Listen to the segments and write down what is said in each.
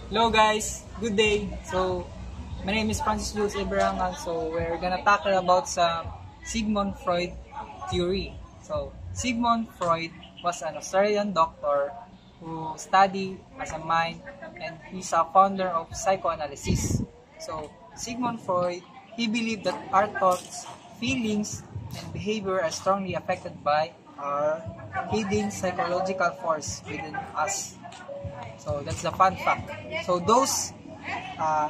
Hello guys, good day. So, my name is Francis Jules Abraham. So, we're gonna tackle about some Sigmund Freud theory. So, Sigmund Freud was an Australian doctor who studied as a mind, and he's a founder of psychoanalysis. So, Sigmund Freud, he believed that our thoughts, feelings, and behavior are strongly affected by our hidden psychological force within us. So that's the fun fact. So uh,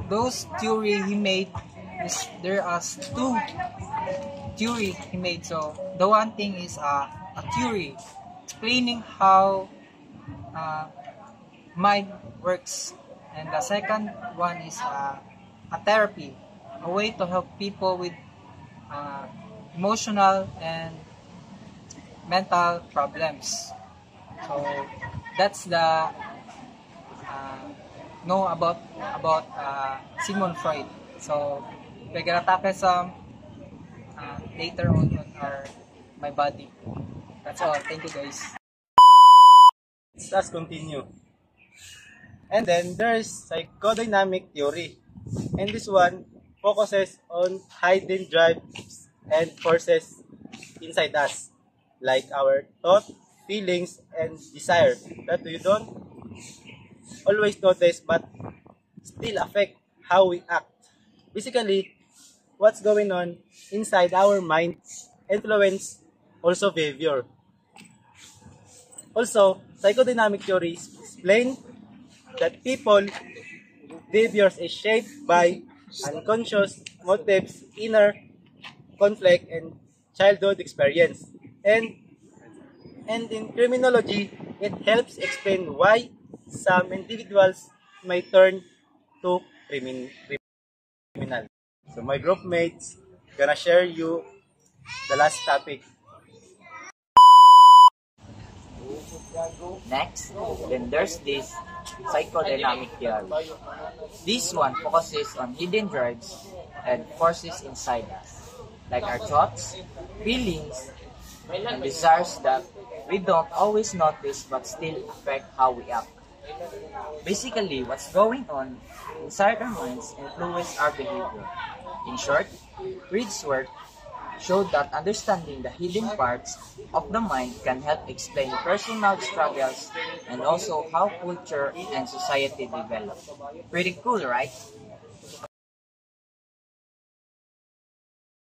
those theory he made, there are two theory he made. So the one thing is a theory explaining how uh, mind works, and the second one is a therapy, a way to help people with uh, emotional and mental problems. So that's the know about Sigmund Freud. So we're gonna tackle some later on our my body. That's all. Thank you guys. Let's continue. And then there's psychodynamic theory. And this one focuses on hidden drives and forces inside us, like our thought, feelings, and desire that we don't always notice but still affect how we act. Basically, what's going on inside our minds influence also behavior. Also, psychodynamic theories explain that people behaviors is shaped by unconscious motives, inner conflict, and childhood experience. And in criminology, it helps explain why some individuals may turn to criminal. So my group mates gonna share you the last topic. Next, then there's this psychodynamic theory. This one focuses on hidden drives and forces inside us, like our thoughts, feelings, and desires that we don't always notice but still affect how we act. Basically, what's going on inside our minds influence our behavior. In short, Freud's work showed that understanding the hidden parts of the mind can help explain personal struggles and also how culture and society develop. Pretty cool, right?